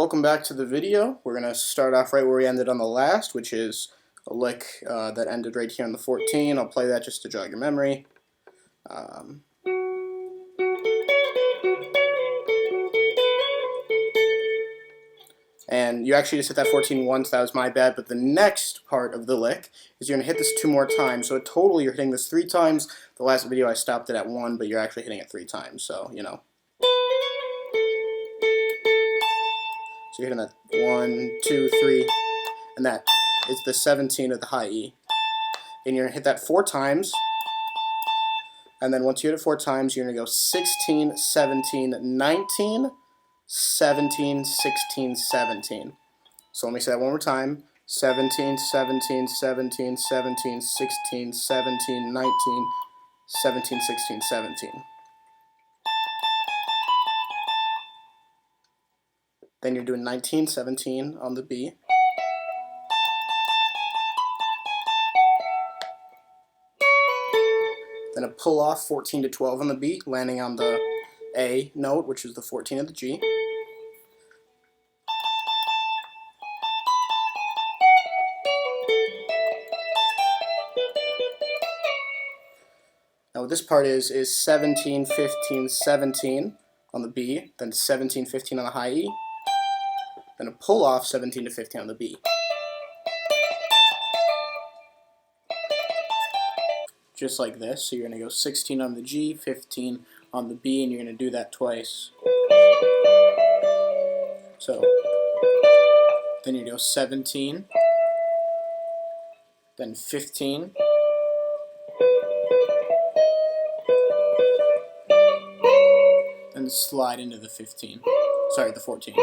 welcome back to the video. We're going to start off right where we ended on the last, which is a lick that ended right here on the 14. I'll play that just to jog your memory. And you actually just hit that 14 once, that was my bad, but the next part of the lick is you're going to hit this 2 more times. So in total you're hitting this 3 times. The last video I stopped it at 1, but you're actually hitting it 3 times, so you know. So you're hitting that 1, 2, 3, and that is the 17 of the high E. And you're going to hit that 4 times, and then once you hit it 4 times, you're going to go 16, 17, 19, 17, 16, 17. So let me say that one more time. 17, 17, 17, 17, 16, 17, 19, 17, 16, 17. Then you're doing 19, 17 on the B. Then a pull off 14 to 12 on the B, landing on the A note, which is the 14 of the G. Now what this part is 17, 15, 17 on the B, then 17, 15 on the high E, then a pull off 17 to 15 on the B. Just like this, so you're going to go 16 on the G, 15 on the B, and you're going to do that twice. So, then you go 17, then 15, and slide into the 15. Sorry, the 14.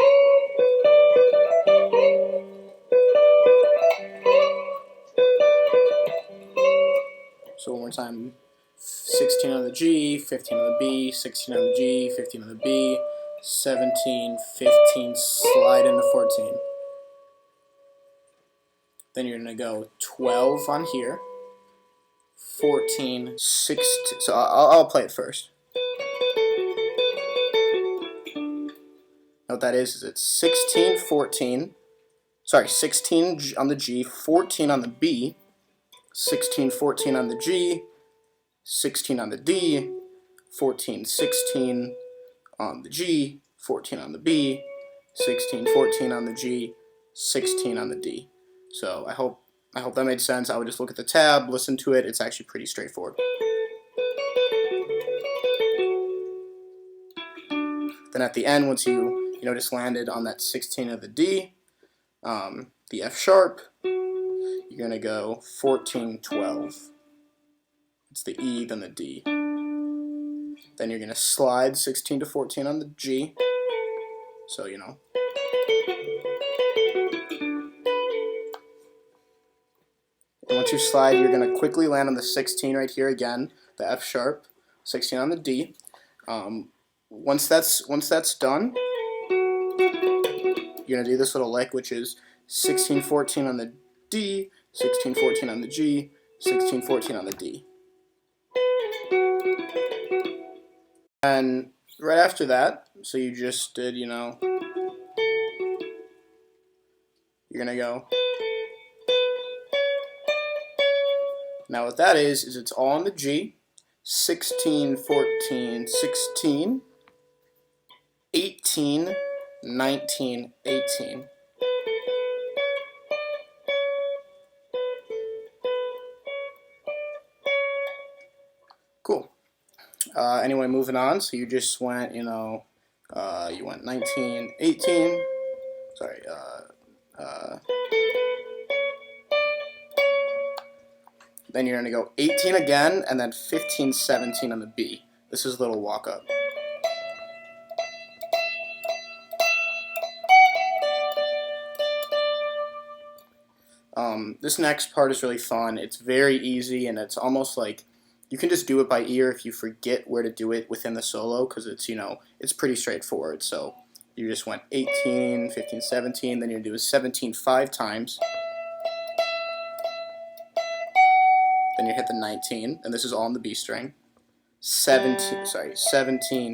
So one more time, 16 on the G, 15 on the B, 16 on the G, 15 on the B, 17, 15, slide into 14. Then you're going to go 12 on here, 14, 16, so I'll play it first. What that is it's 16, 14, sorry, 16 on the G, 14 on the B, 16, 14 on the G, 16 on the D, 14, 16 on the G, 14 on the B, 16, 14 on the G, 16 on the D. So I hope that made sense. I would just look at the tab, listen to it. It's actually pretty straightforward. Then at the end, once you just landed on that 16 of the D, the F sharp, you're going to go 14, 12. It's the E, then the D. Then you're going to slide 16 to 14 on the G. So, you know. And once you slide, you're going to quickly land on the 16 right here again, the F sharp, 16 on the D. Once that's done, you're going to do this little lick, which is 16, 14 on the D, 16, 14 on the G, 16, 14 on the D. And right after that, so you just did, you're going to go. Now what that is it's all on the G, 16, 14, 16, 18, 19, 18. Cool. Anyway, moving on. So you just went, you went 19, 18. Sorry. Then you're going to go 18 again, and then 15, 17 on the B. This is a little walk up. This next part is really fun. It's very easy, and it's almost like you can just do it by ear if you forget where to do it within the solo, because it's, it's pretty straightforward. So you just went 18, 15, 17, then you're going to do 17 5 times. Then you hit the 19, and this is all on the B string. 17,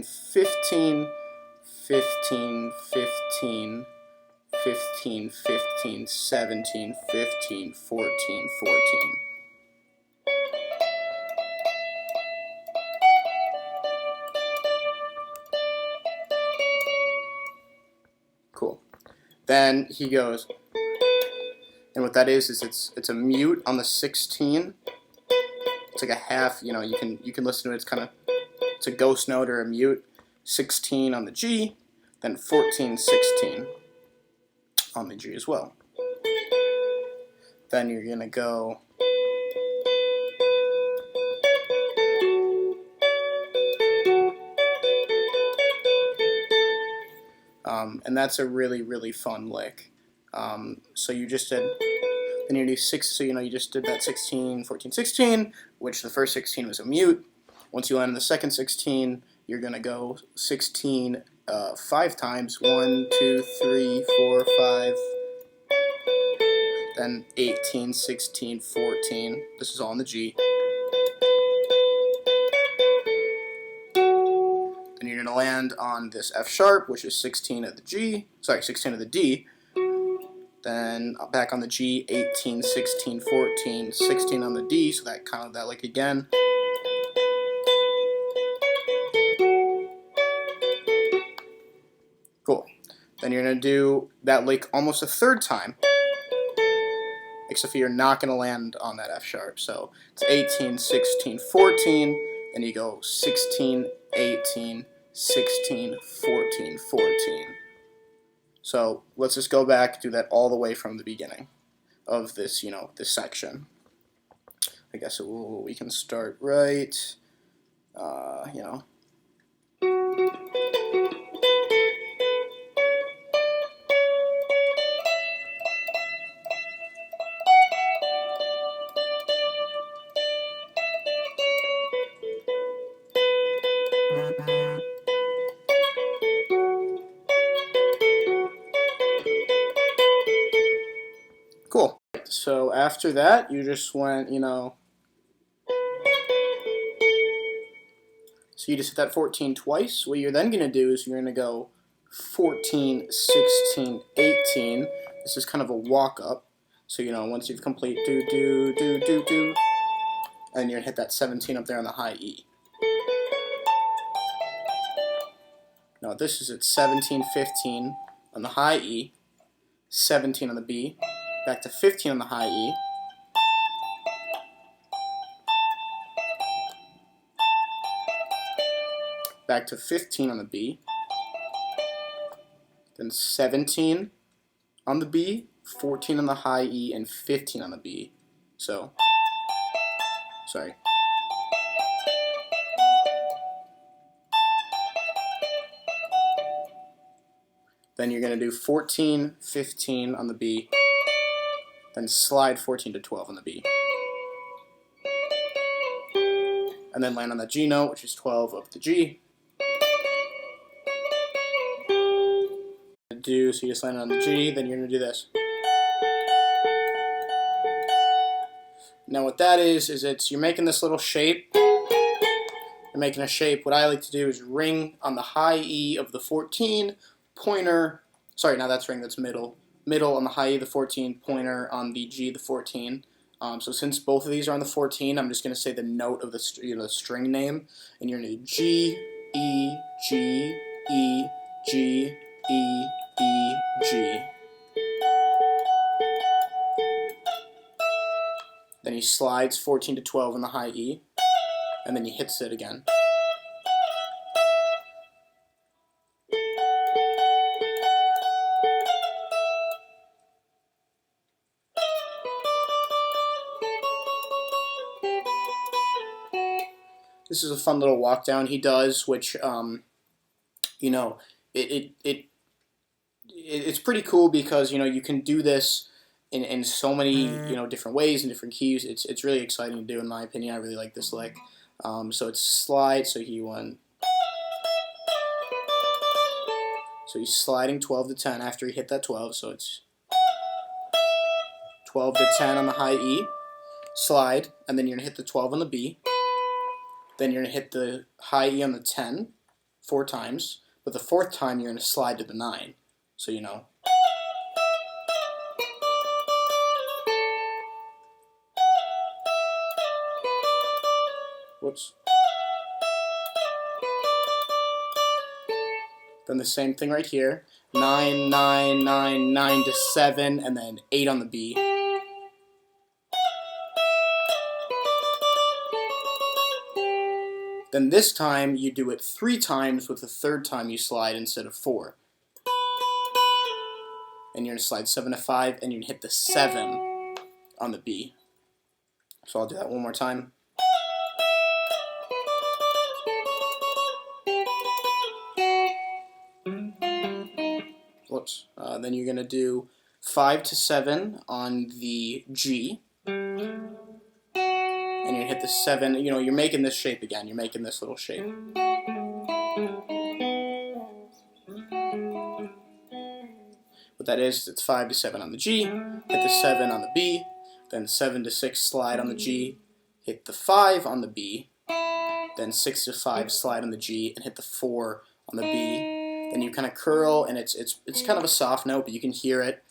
15, 15, 15, 15, 15, 17, 15, 14, 14. Cool. Then he goes, and what that is it's a mute on the 16. It's like a half, you know, you can listen to it, it's a ghost note or a mute. 16 on the G, then 14, 16 on the G as well. Then you're gonna go and that's a really, really fun lick. So you just did, then you do 6, so you know you just did that 16, 14, 16, which the first 16 was a mute. Once you land the second 16, you're gonna go 16 5 times, 1, 2, 3, 4, 5, then 18, 16, 14. This is all in the G. Then you're gonna land on this F sharp, which is 16 of the G, sorry, 16 of the D. Then back on the G, 18, 16, 14, 16 on the D, so that kind of that lick again. Cool. Then you're going to do that lick almost a third time, except for you're not going to land on that F sharp. So it's 18, 16, 14, then you go 16, 18, 16, 14, 14. So let's just go back, do that all the way from the beginning of this, you know, this section. I guess we can start right, you know. Cool. So after that, you just went, you know, so you just hit that 14 twice. What you're then going to do is you're going to go 14, 16, 18. This is kind of a walk up. So, you know, once you've complete do, do, do, do, do, and you're going to hit that 17 up there on the high E. Now this is at 17, 15 on the high E, 17 on the B, back to 15 on the high E, back to 15 on the B, then 17 on the B, 14 on the high E, and 15 on the B. So, sorry. Then you're going to do 14, 15 on the B, then slide 14 to 12 on the B. And then land on the G note, which is 12 of the G. So you just land on the G, then you're going to do this. Now what that is you're making this little shape. You're making a shape. What I like to do is ring on the high E of the 14, pointer, sorry, now that's ring, that's middle on the high E of the 14, pointer on the G of the 14. So since both of these are on the 14, I'm just going to say the note of the string name, and you're going to do G, E, G, E, G, E, E, G. Then he slides 14 to 12 on the high E, and then he hits it again. This is a fun little walk down he does, which, you know, it's pretty cool because, you know, you can do this in so many, you know, different ways and different keys. It's really exciting to do, in my opinion. I really like this lick. So it's slide, so he went. So he's sliding 12 to 10 after he hit that 12, so it's 12 to 10 on the high E, slide, and then you're going to hit the 12 on the B. Then you're going to hit the high E on the 10 4 times, but the 4th time you're going to slide to the 9. So, you know. Whoops. Then the same thing right here. 9, 9, 9, 9 to 7, and then 8 on the B. Then this time you do it 3 times with the 3rd time you slide instead of 4. And you're going to slide 7 to 5, and you're going to hit the 7 on the B. So I'll do that one more time. Whoops. Then you're going to do 5 to 7 on the G. And you're going to hit the 7. You know, you're making this shape again. You're making this little shape. What that is, it's 5 to 7 on the G, hit the 7 on the B, then 7 to 6 slide on the G, hit the 5 on the B, then 6 to 5 slide on the G, and hit the 4 on the B. Then you kind of curl, and it's kind of a soft note, but you can hear it.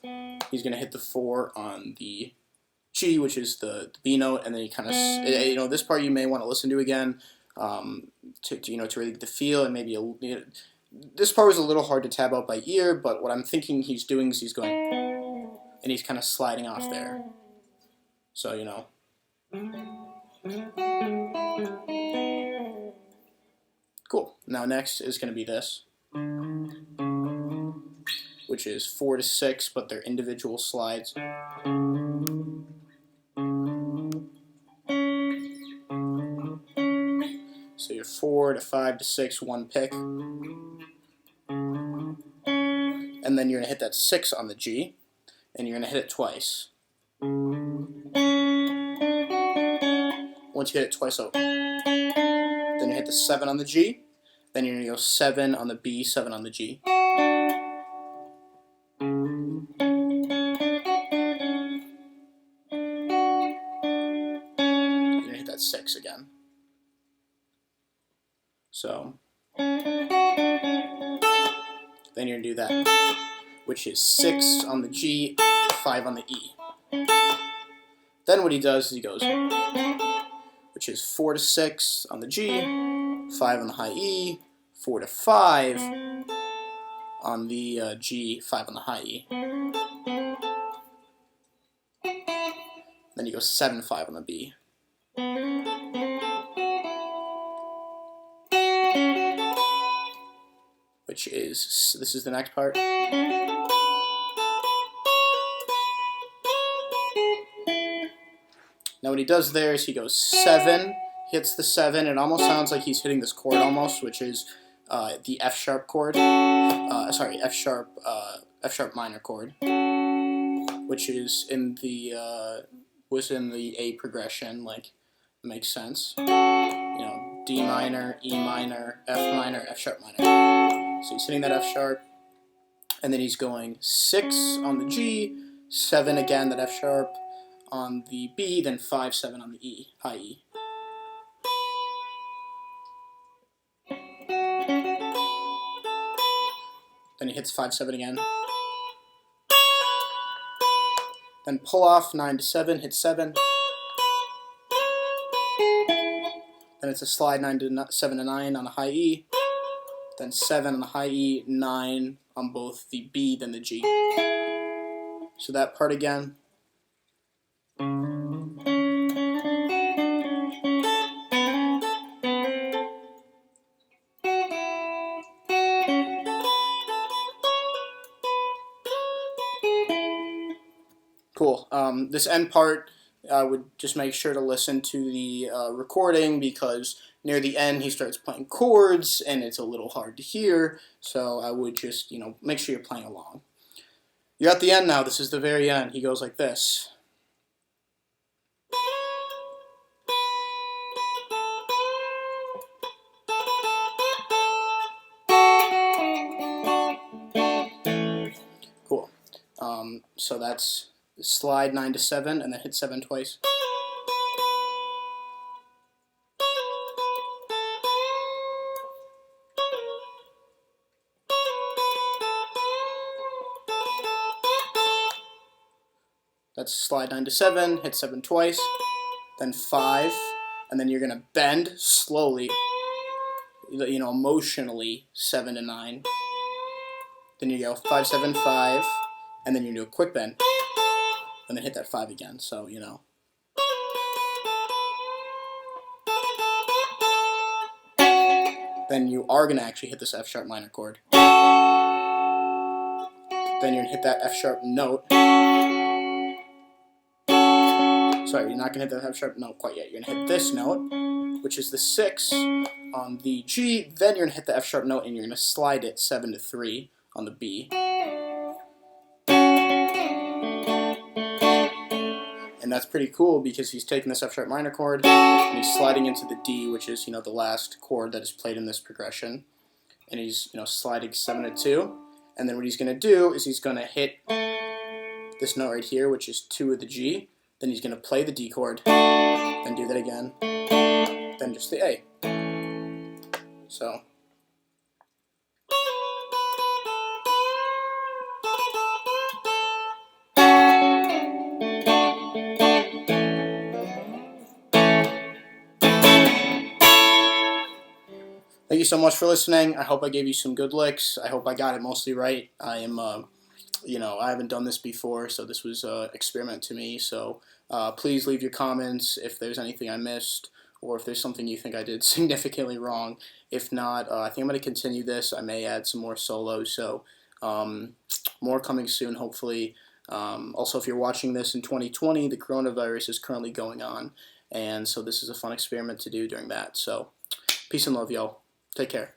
He's going to hit the 4 on the G, which is the B note, and then you kind of, you know, this part you may want to listen to again to really get the feel, and maybe this part was a little hard to tab out by ear, but what I'm thinking he's doing is he's going, and he's kind of sliding off there. So, you know. Cool. Now next is going to be this, which is 4 to 6, but they're individual slides. So you're 4 to 5 to 6, one pick. And then you're going to hit that 6 on the G, and you're going to hit it twice. Once you hit it twice, then you hit the 7 on the G, then you're going to go 7 on the B, 7 on the G. You're going to hit that 6 again. So then you're going to do that, which is 6 on the G, 5 on the E. Then what he does is he goes, which is 4 to 6 on the G, 5 on the high E, 4 to 5 on the G, 5 on the high E. Then you go 7, 5 on the B. Which is, this is the next part. Now what he does there is he goes 7, hits the 7. It almost sounds like he's hitting this chord almost, which is the F sharp chord. Sorry, F sharp minor chord, which is in the was in the A progression. Like, it makes sense. You know, D minor, E minor, F sharp minor. So he's hitting that F sharp, and then he's going 6 on the G, 7 again, that F sharp on the B, then 5, 7 on the E, high E. Then he hits 5, 7 again. Then pull off 9 to 7, hit 7. Then it's a slide 7 to 9 on the high E. Then 7 on the high E, 9 on both the B, then the G. So that part again. Cool. This end part, I would just make sure to listen to the recording, because near the end he starts playing chords and it's a little hard to hear, so I would just, you know, make sure you're playing along. You're at the end now. This is the very end. He goes like this. Cool. So that's slide 9 to 7 and then hit 7 twice. That's slide 9 to 7, hit 7 twice, then 5, and then you're going to bend slowly, you know, emotionally 7 to 9. Then you go 5, 7, 5, and then you do a quick bend, and then hit that 5 again. So, you know. Then you are going to actually hit this F sharp minor chord. Then you're going to hit that F sharp note. Sorry, you're not going to hit that F sharp note quite yet. You're going to hit this note, which is the 6 on the G. Then you're going to hit the F sharp note and you're going to slide it 7 to 3 on the B. And that's pretty cool because he's taking this F sharp minor chord and he's sliding into the D, which is, you know, the last chord that is played in this progression. And he's, you know, sliding 7 to 2. And then what he's going to do is he's going to hit this note right here, which is 2 of the G. Then he's going to play the D chord, then do that again, then just the A. So. Thank you so much for listening. I hope I gave you some good licks. I hope I got it mostly right. I am, you know, I haven't done this before, so this was an experiment to me. So please leave your comments if there's anything I missed or if there's something you think I did significantly wrong. If not, I think I'm going to continue this. I may add some more solos, so more coming soon, hopefully. Also, if you're watching this in 2020, the coronavirus is currently going on, and so this is a fun experiment to do during that. So peace and love, y'all. Take care.